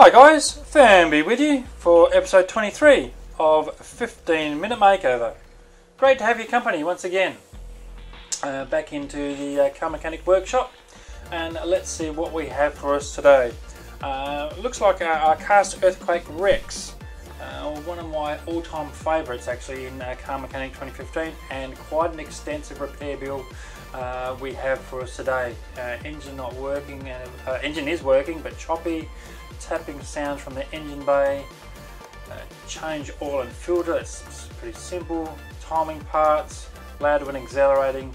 Hi guys, Firmbie with you for episode 23 of 15 Minute Makeover. Great to have your company once again. Back into the car mechanic workshop, and let's see what we have for us today. Looks like our Castor Earth Quake Rex, one of my all-time favourites actually in car mechanic 2015, and quite an extensive repair build we have for us today. Engine not working, engine is working but choppy. Tapping sounds from the engine bay, change oil and filter, it's pretty simple, timing parts, loud when accelerating,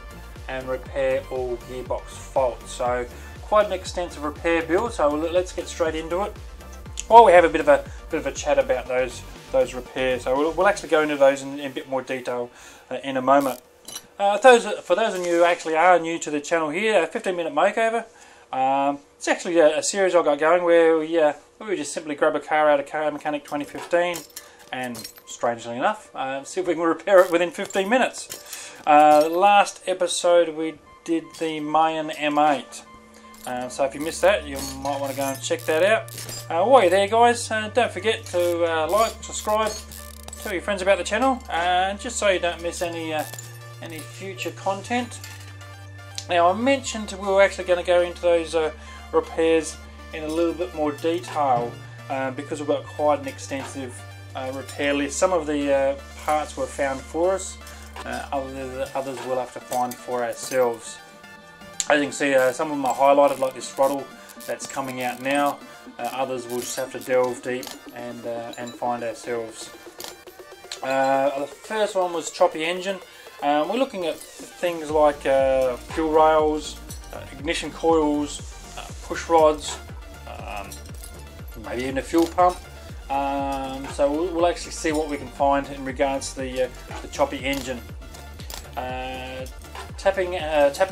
and repair all gearbox faults. So quite an extensive repair build, so let's get straight into it. While we have a bit of a chat about those repairs, so we'll actually go into those in a bit more detail in a moment. For those of you who actually are new to the channel here, 15 Minute Makeover. It's actually a series I got going where we just simply grab a car out of Car Mechanic 2015 and, strangely enough, see if we can repair it within 15 minutes. Last episode we did the Mayan M8, so if you missed that you might want to go and check that out. While you're there guys, don't forget to like, subscribe, tell your friends about the channel, just so you don't miss any future content. Now I mentioned we were actually going to go into those repairs in a little bit more detail because we've got quite an extensive repair list. Some of the parts were found for us, others we'll have to find for ourselves. As you can see, some of them are highlighted, like this throttle that's coming out now. Others we'll just have to delve deep and find ourselves. The first one was choppy engine. We're looking at things like fuel rails, ignition coils, push rods, maybe even a fuel pump. So we'll actually see what we can find in regards to the choppy engine. Tapping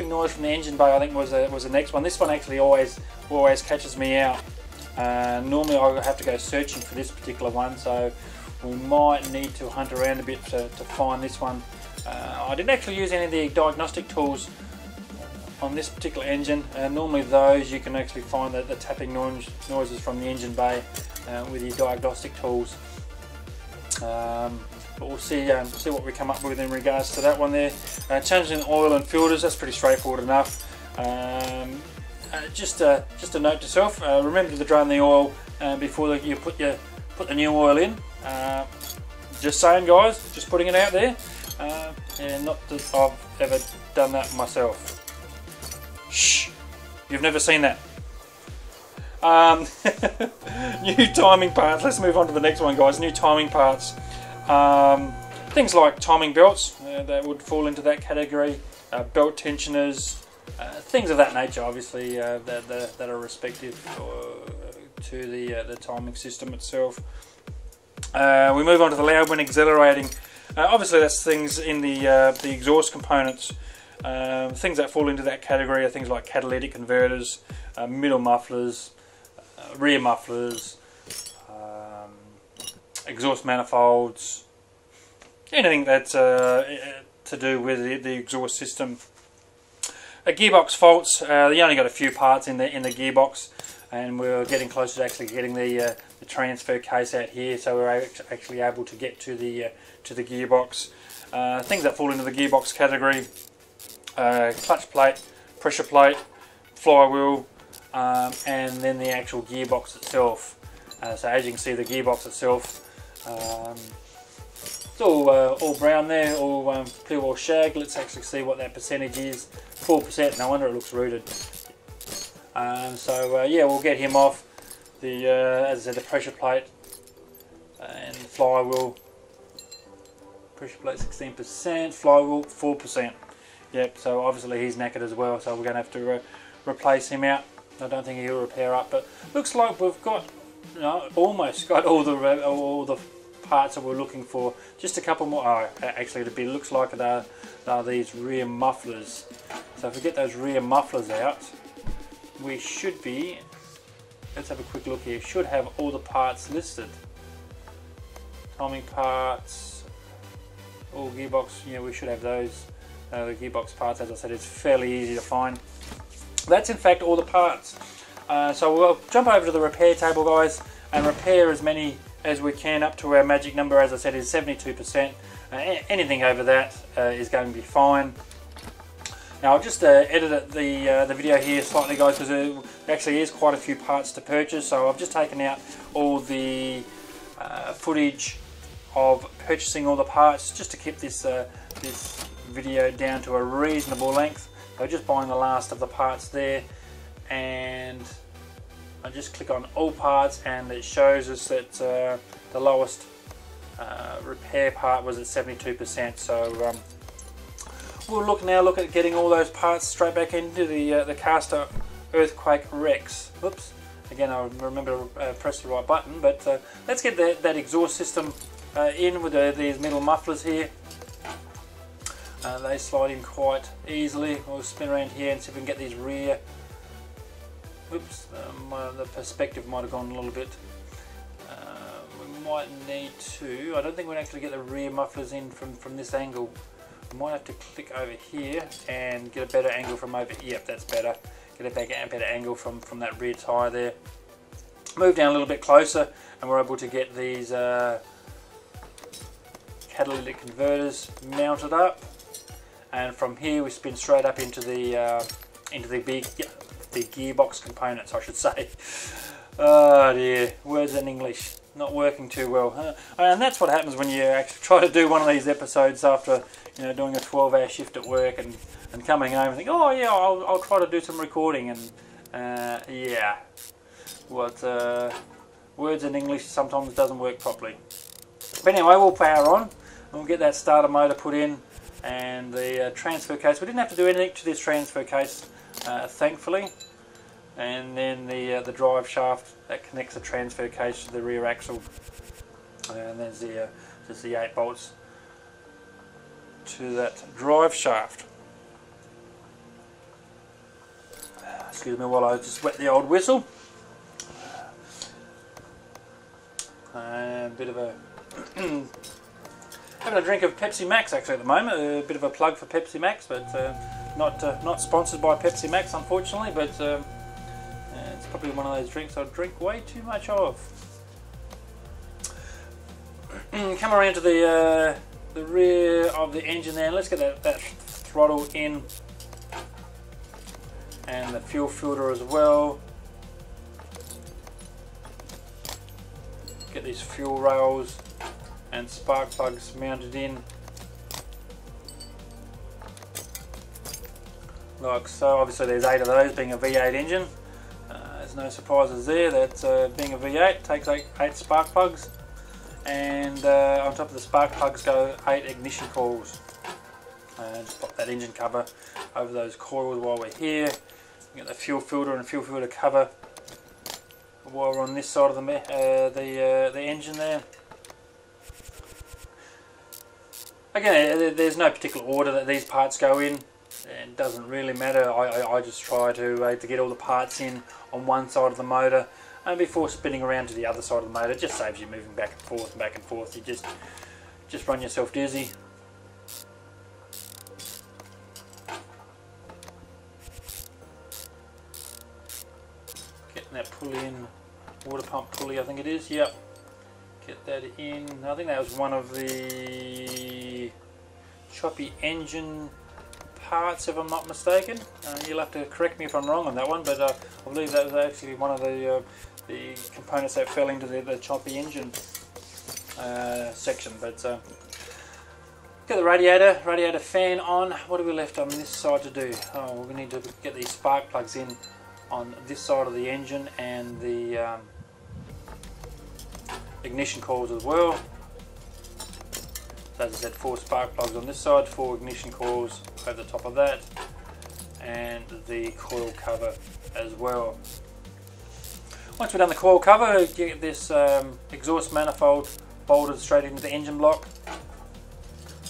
noise from the engine bay, I think, was the next one. This one actually always catches me out. Normally I have to go searching for this particular one, so we might need to hunt around a bit to find this one. I didn't actually use any of the diagnostic tools on this particular engine. Normally those you can actually find the tapping noises from the engine bay with your diagnostic tools. But we'll see what we come up with in regards to that one there. Changing oil and filters, that's pretty straightforward enough. Just a note to self, remember to drain the oil before you put the new oil in. Just saying guys, just putting it out there. And not that I've ever done that myself. Shh! You've never seen that. New timing parts. Let's move on to the next one, guys. New timing parts. Things like timing belts that would fall into that category. Belt tensioners, things of that nature. Obviously, that are respective to the timing system itself. We move on to the loud when accelerating. Obviously that's things in the exhaust components. Things that fall into that category are things like catalytic converters, middle mufflers, rear mufflers, exhaust manifolds, anything that's to do with the exhaust system. Gearbox faults, you only got a few parts in the gearbox, and we're getting closer to actually getting the transfer case out here, so we're actually able to get to the gearbox. Things that fall into the gearbox category: clutch plate, pressure plate, flywheel, and then the actual gearbox itself. So as you can see, the gearbox itself, it's all brown there, all clear wall shag. Let's actually see what that percentage is. 4%. No wonder it looks rooted. Yeah, we'll get him off. As I said, the pressure plate and the flywheel. Pressure plate 16%, flywheel 4%. Yep, so obviously he's knackered as well, so we're going to have to replace him out. I don't think he'll repair up, but looks like we've got, almost got all the parts that we're looking for. Just a couple more. Oh, actually, looks like they're these rear mufflers. So if we get those rear mufflers out, we should be. Let's have a quick look here. Should have all the parts listed. Timing parts, all gearbox. Yeah, we should have those. The gearbox parts, as I said, it's fairly easy to find. That's in fact all the parts. So we'll jump over to the repair table, guys. and repair as many as we can up to our magic number. As I said, is 72%. Anything over that is going to be fine. Now I've just edited the video here slightly, guys, because there actually is quite a few parts to purchase. So I've just taken out all the footage of purchasing all the parts, just to keep this this video down to a reasonable length. So just buying the last of the parts there, and I just click on all parts, and it shows us that the lowest repair part was at 72%. So we'll look at getting all those parts straight back into the Castor Earth Quake Rex. Oops, again I remember to press the right button, but let's get that exhaust system in with these middle mufflers here. They slide in quite easily. We'll spin around here and see if we can get these rear. Oops, the perspective might have gone a little bit. We might need to. I don't think we'll actually get the rear mufflers in from this angle. We might have to click over here and get a better angle from over here. Yep, that's better. Get a better angle from that rear tyre there. Move down a little bit closer, and we're able to get these catalytic converters mounted up. And from here we spin straight up into the gearbox components, I should say. Oh dear, words in English not working too well. And that's what happens when you actually try to do one of these episodes after, you know, doing a 12-hour shift at work and coming home and think, oh yeah, I'll try to do some recording, and yeah, what words in English sometimes doesn't work properly. But anyway, we'll power on and we'll get that starter motor put in, and the transfer case. We didn't have to do anything to this transfer case, thankfully. And then the drive shaft that connects the transfer case to the rear axle, and there's just the 8 bolts to that drive shaft. Excuse me while I just wet the old whistle. A bit of a having a drink of Pepsi Max actually at the moment. A bit of a plug for Pepsi Max, but not sponsored by Pepsi Max, unfortunately. But it's probably one of those drinks I drink way too much of. Come around to the rear of the engine there. Let's get that throttle in, and the fuel filter as well. Get these fuel rails and spark plugs mounted in like so. Obviously there's 8 of those, being a V8 engine. There's no surprises there. That being a V8 takes 8 spark plugs, and on top of the spark plugs go 8 ignition coils. Just pop that engine cover over those coils while we're here. Get the fuel filter and fuel filter cover while we're on this side of the engine there. Again, there's no particular order that these parts go in. It doesn't really matter. I just try to get all the parts in on one side of the motor, and before spinning around to the other side of the motor. It just saves you moving back and forth and back and forth. You just run yourself dizzy. Getting that pulley in, water pump pulley I think it is, yep. Get that in. I think that was one of the choppy engine parts, if I'm not mistaken. You'll have to correct me if I'm wrong on that one, but I believe that was actually one of the components that fell into the choppy engine section. But get the radiator fan on. What are we left on this side to do? Oh, we need to get these spark plugs in on this side of the engine, and the ignition coils as well. So as I said, 4 spark plugs on this side, 4 ignition coils over the top of that, and the coil cover as well. Once we've done the coil cover, get this exhaust manifold bolted straight into the engine block,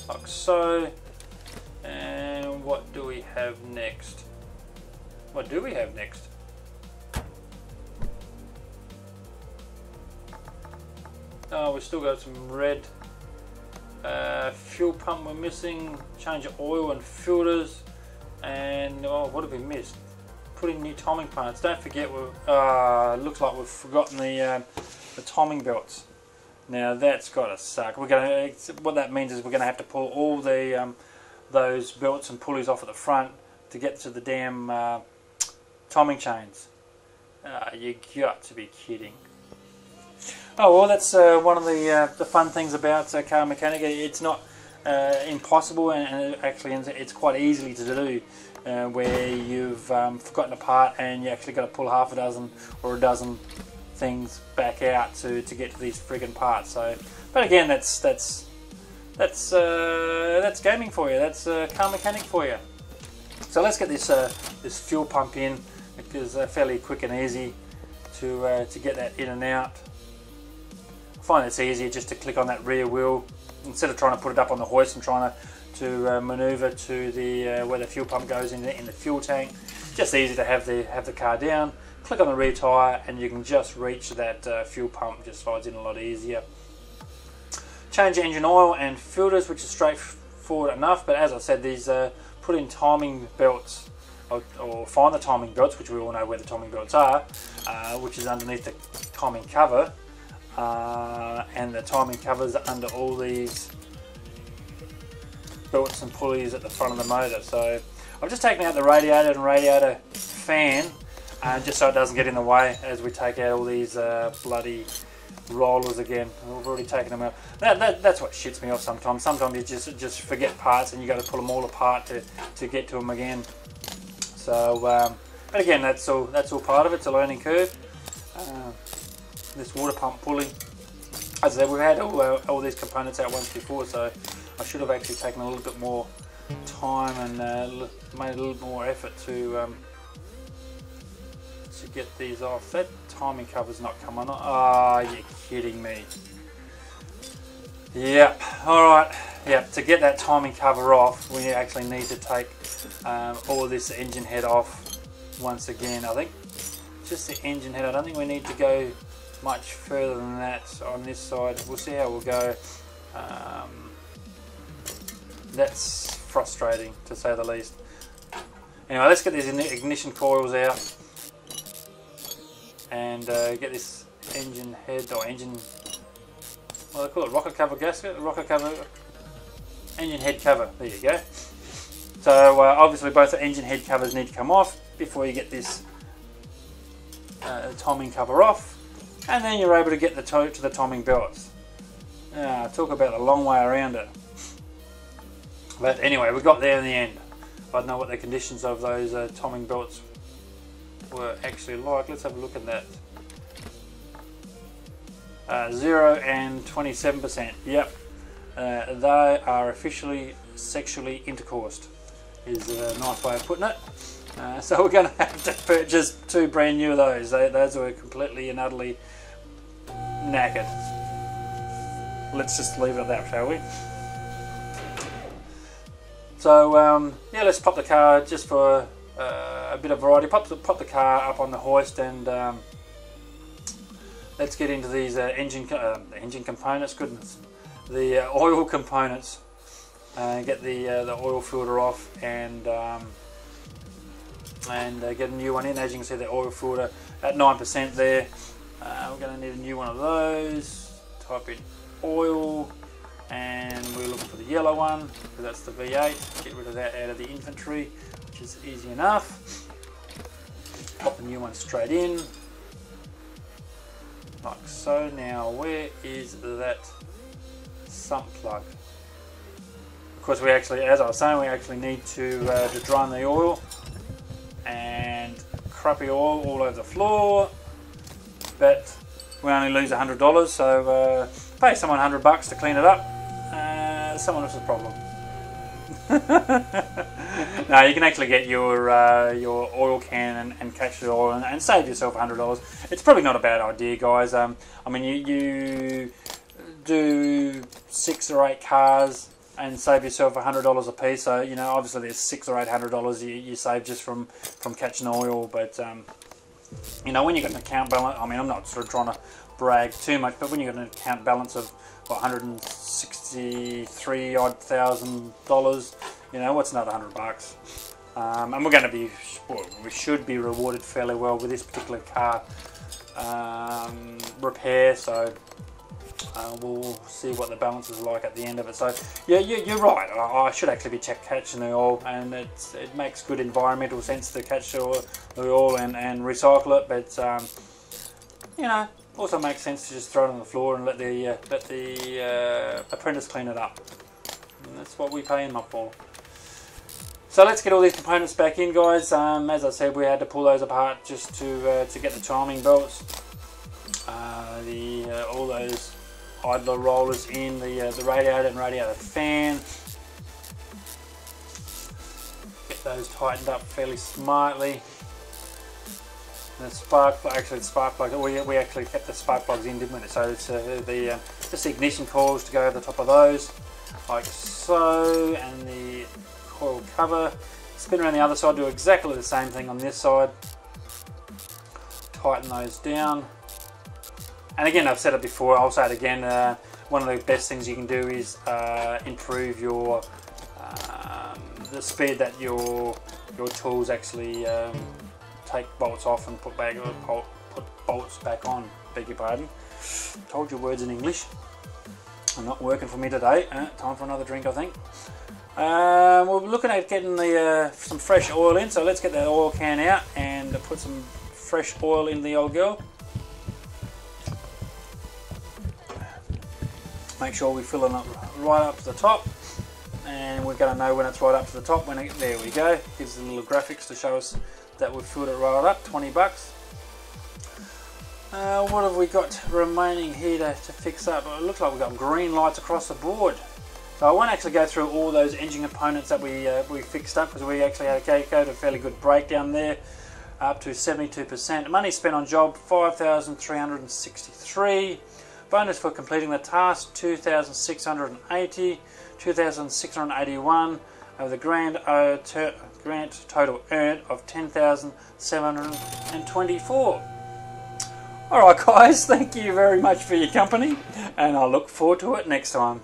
like so. And what do we have next? What do we have next? Oh, we've still got some red fuel pump we're missing, change of oil and filters, and oh, what have we missed? Put in new timing parts. Don't forget, looks like we've forgotten the the timing belts. Now that's got to suck. What that means is we're going to have to pull all the those belts and pulleys off at the front to get to the damn timing chains. You got to be kidding. Oh well, that's one of the fun things about car mechanic. It's not impossible, and actually it's quite easily to do. Where you've forgotten a part and you actually got to pull half a dozen or a dozen things back out to get to these friggin' parts. So, but again, that's gaming for you. That's car mechanic for you. So let's get this this fuel pump in, because fairly quick and easy to get that in and out. I find it's easier just to click on that rear wheel instead of trying to put it up on the hoist and trying to maneuver to the where the fuel pump goes in the fuel tank. Just easy to have the car down, click on the rear tyre, and you can just reach that fuel pump. Just slides in a lot easier. Change engine oil and filters, which is straightforward enough, but as I said, these put in timing belts, or find the timing belts, which we all know where the timing belts are, which is underneath the timing cover, and the timing covers under all these belts and pulleys at the front of the motor. So I've just taken out the radiator and radiator fan, just so it doesn't get in the way as we take out all these bloody rollers again. We've already taken them out. That's what shits me off sometimes. Sometimes you just forget parts and you got to pull them all apart to get to them again. So, but again, that's all part of it. It's a learning curve. This water pump pulley, as I said, we've had all these components out once before, so I should have actually taken a little bit more time and made a little more effort to get these off. That timing cover's not coming on. Ah, you're kidding me. Yep, alright. Yep, to get that timing cover off, we actually need to take all of this engine head off once again. I think just the engine head. I don't think we need to go much further than that on this side. We'll see how we'll go. That's frustrating, to say the least. Anyway, let's get these ignition coils out and get this engine head, or engine, what do they call it, rocker cover gasket, rocker cover, engine head cover. There you go. So obviously both the engine head covers need to come off before you get this timing cover off, and then you're able to get to the timing belts. Talk about the long way around it. But anyway, we got there in the end. I don't know what the conditions of those timing belts were actually like. Let's have a look at that. 0 and 27%. Yep, they are officially sexually intercoursed, is a nice way of putting it. So we're going to have to purchase 2 brand new of those. Those were completely and utterly knackered. Let's just leave it at that, shall we? So yeah, let's pop the car just for a bit of variety. Pop the car up on the hoist, and let's get into these engine components. Goodness, the oil components. Get the oil filter off, and get a new one in. As you can see, the oil filter at 9% there. We're going to need a new one of those. Type in oil, and we're looking for the yellow one, because that's the V8. Get rid of that out of the inventory, which is easy enough. Pop the new one straight in, like so. Now, where is that sump plug? Of course, we actually, as I was saying, we actually need to drain the oil, and crappy oil all over the floor. But we only lose $100, so pay someone $100 to clean it up. Someone else's problem. No, you can actually get your oil can and catch the oil and save yourself $100. It's probably not a bad idea, guys. I mean, you do 6 or 8 cars and save yourself $100 a piece. So you know, obviously there's $600 or $800 you save just from catching oil. But you know, when you've got an account balance, I mean, I'm not sort of trying to brag too much, but when you've got an account balance of what, $163 odd thousand, you know, what's another $100? And we're going to be, well, we should be rewarded fairly well with this particular car repair, so we'll see what the balance is like at the end of it. So yeah, you're right, I should actually be catching the oil, and it makes good environmental sense to catch the oil and recycle it, but you know, also makes sense to just throw it on the floor and let the apprentice clean it up. And that's what we pay him up for. So let's get all these components back in, guys. As I said, we had to pull those apart just to get the timing belts, all those idler rollers in, the radiator and radiator fan. Get those tightened up fairly smartly. The spark plug, actually the spark plug, we actually kept the spark plugs in, didn't we? So it's just the ignition coils to go over the top of those, like so, and the coil cover. Spin around the other side, do exactly the same thing on this side. Tighten those down. And again, I've said it before, I'll say it again, one of the best things you can do is improve your the speed that your tools actually take bolts off and put bolts back on. Beg your pardon. Told you words in English. I'm not working for me today. Time for another drink, I think. We're looking at getting some fresh oil in, so let's get that oil can out and put some fresh oil in the old girl. Make sure we fill it up right up to the top, and we're going to know when it's right up to the top. There we go. Gives the little graphics to show us that we've filled it right up. 20 bucks. What have we got remaining here to fix up? It looks like we've got green lights across the board. So I won't actually go through all those engine components that we fixed up, because we actually had a fairly good breakdown there, up to 72%. Money spent on job 5,363. Bonus for completing the task 2,680, 2,681, over the grand total earned of 10,724. Alright guys, thank you very much for your company, and I look forward to it next time.